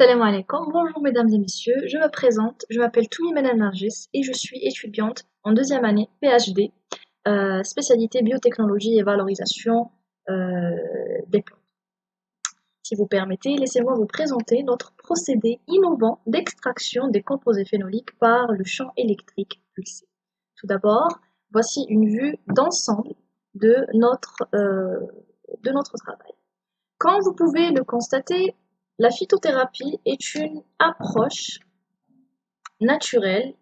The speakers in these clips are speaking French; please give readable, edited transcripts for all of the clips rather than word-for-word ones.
Salam alaikum, bonjour mesdames et messieurs, je me présente, je m'appelle Toumimena Nargis et je suis étudiante en deuxième année PhD, spécialité biotechnologie et valorisation euh, des plantes. Si vous permettez, laissez-moi vous présenter notre procédé innovant d'extraction des composés phénoliques par le champ électrique pulsé. Tout d'abord, voici une vue d'ensemble de notre travail. Comme vous pouvez le constater, la phytothérapie est une approche naturelle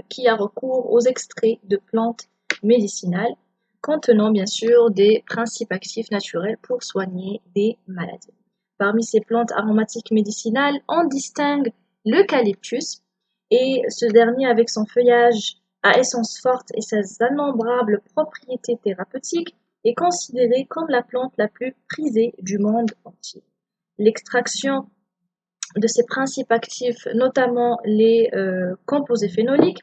qui a recours aux extraits de plantes médicinales contenant bien sûr des principes actifs naturels pour soigner des maladies. Parmi ces plantes aromatiques médicinales, on distingue l'eucalyptus et ce dernier avec son feuillage à essence forte et ses innombrables propriétés thérapeutiques est considéré comme la plante la plus prisée du monde entier. L'extraction de ces principes actifs, notamment les composés phénoliques,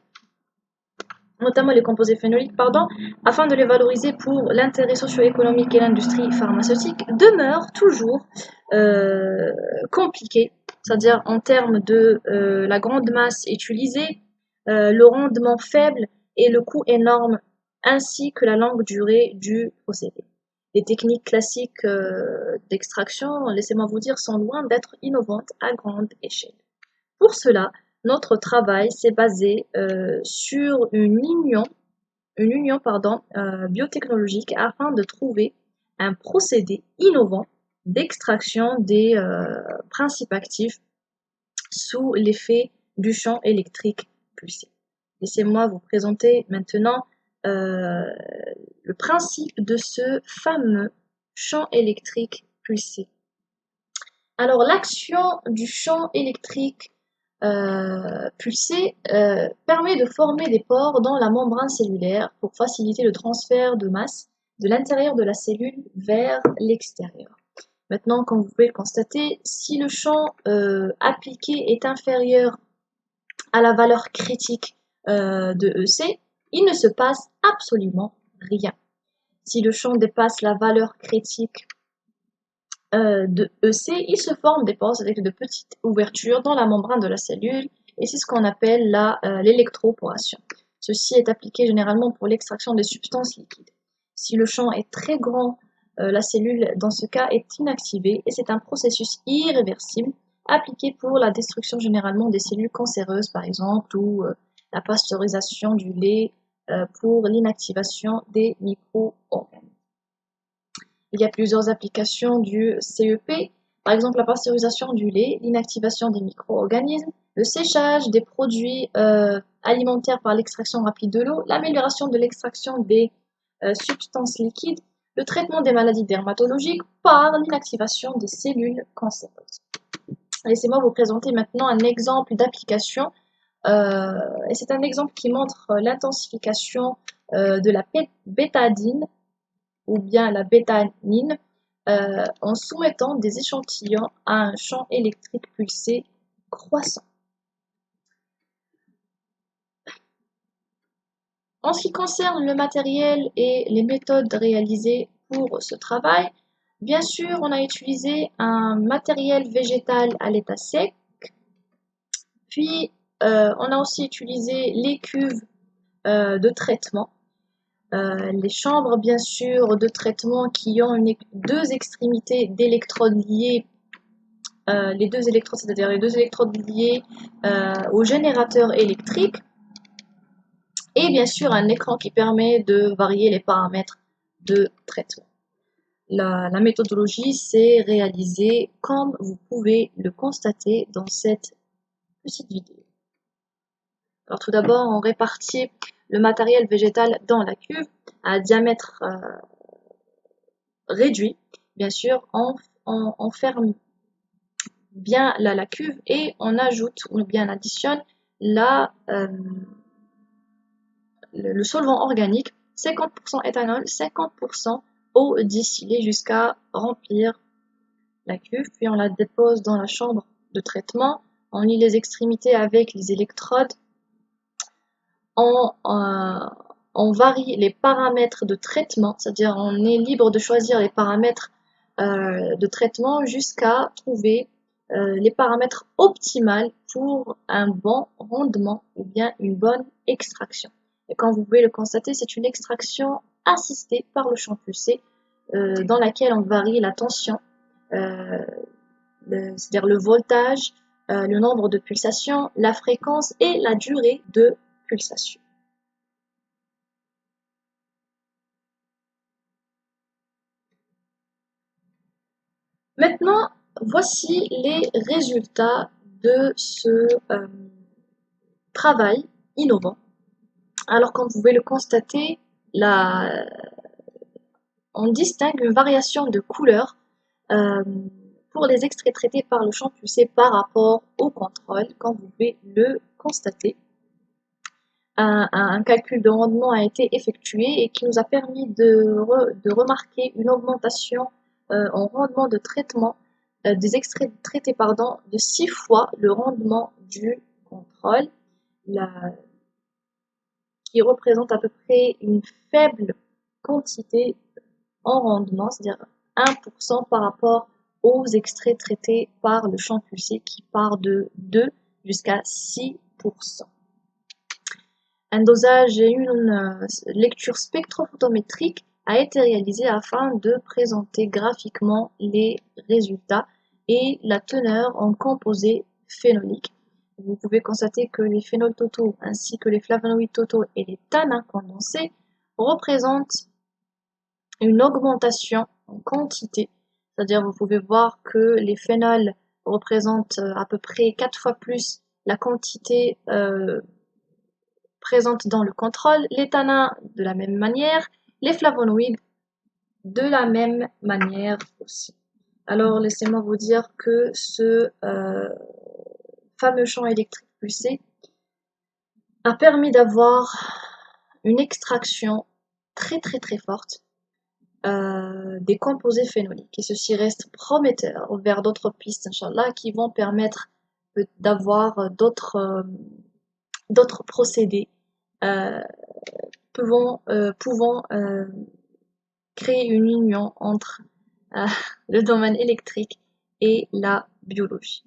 afin de les valoriser pour l'intérêt socio-économique et l'industrie pharmaceutique, demeure toujours compliqué, c'est-à-dire en termes de la grande masse utilisée, le rendement faible et le coût énorme, ainsi que la longue durée du procédé. Les techniques classiques d'extraction, laissez-moi vous dire, sont loin d'être innovantes à grande échelle. Pour cela, notre travail s'est basé sur une union biotechnologique afin de trouver un procédé innovant d'extraction des principes actifs sous l'effet du champ électrique pulsé. Laissez-moi vous présenter maintenant euh, le principe de ce fameux champ électrique pulsé. Alors, l'action du champ électrique pulsé permet de former des pores dans la membrane cellulaire pour faciliter le transfert de masse de l'intérieur de la cellule vers l'extérieur. Maintenant, comme vous pouvez le constater, si le champ appliqué est inférieur à la valeur critique de EC, il ne se passe absolument rien. Si le champ dépasse la valeur critique de EC, il se forme des pores avec de petites ouvertures dans la membrane de la cellule et c'est ce qu'on appelle l'électroporation. Ceci est appliqué généralement pour l'extraction des substances liquides. Si le champ est très grand, la cellule dans ce cas est inactivée et c'est un processus irréversible appliqué pour la destruction généralement des cellules cancéreuses par exemple ou la pasteurisation du lait pour l'inactivation des micro-organismes. Il y a plusieurs applications du CEP, par exemple la pasteurisation du lait, l'inactivation des micro-organismes, le séchage des produits alimentaires par l'extraction rapide de l'eau, l'amélioration de l'extraction des substances liquides, le traitement des maladies dermatologiques par l'inactivation des cellules cancéreuses. Laissez-moi vous présenter maintenant un exemple d'application et c'est un exemple qui montre l'intensification de la bétadine ou bien la bétanine en soumettant des échantillons à un champ électrique pulsé croissant. En ce qui concerne le matériel et les méthodes réalisées pour ce travail, bien sûr, on a utilisé un matériel végétal à l'état sec, puis on a aussi utilisé les cuves de traitement. Les chambres, bien sûr, de traitement qui ont deux extrémités d'électrodes liées, les deux électrodes, c'est-à-dire les deux électrodes liées au générateur électrique, et bien sûr un écran qui permet de varier les paramètres de traitement. La méthodologie s'est réalisée comme vous pouvez le constater dans cette petite vidéo. Alors tout d'abord, on répartit le matériel végétal dans la cuve à diamètre réduit. Bien sûr, on ferme bien la cuve et on ajoute ou bien on additionne le solvant organique, 50% éthanol, 50% eau distillée jusqu'à remplir la cuve. Puis on la dépose dans la chambre de traitement. On lie les extrémités avec les électrodes. On varie les paramètres de traitement, c'est-à-dire on est libre de choisir les paramètres de traitement jusqu'à trouver les paramètres optimaux pour un bon rendement ou bien une bonne extraction. Et comme vous pouvez le constater, c'est une extraction assistée par le champ pulsé dans laquelle on varie la tension, c'est-à-dire le voltage, le nombre de pulsations, la fréquence et la durée de pulsation. Maintenant, voici les résultats de ce travail innovant. Alors, comme vous pouvez le constater, on distingue une variation de couleur pour les extraits traités par le champ pulsé par rapport au contrôle, comme vous pouvez le constater. Un calcul de rendement a été effectué et qui nous a permis de remarquer une augmentation en rendement de traitement des extraits traités de 6 fois le rendement du contrôle, qui représente à peu près une faible quantité en rendement, c'est-à-dire 1% par rapport aux extraits traités par le champ pulsé qui part de 2 jusqu'à 6%. Un dosage et une lecture spectrophotométrique a été réalisé afin de présenter graphiquement les résultats et la teneur en composés phénoliques. Vous pouvez constater que les phénols totaux ainsi que les flavonoïdes totaux et les tanins condensés représentent une augmentation en quantité, c'est-à-dire vous pouvez voir que les phénols représentent à peu près 4 fois plus la quantité présente dans le contrôle, les tanins de la même manière, les flavonoïdes de la même manière aussi. Alors laissez-moi vous dire que ce fameux champ électrique pulsé a permis d'avoir une extraction très forte des composés phénoliques. Et ceci reste prometteur vers d'autres pistes, Inch'Allah, qui vont permettre d'avoir d'autres procédés pouvant créer une union entre le domaine électrique et la biologie.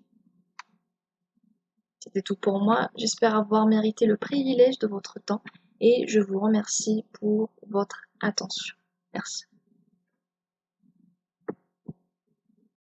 C'était tout pour moi. J'espère avoir mérité le privilège de votre temps et je vous remercie pour votre attention. Merci.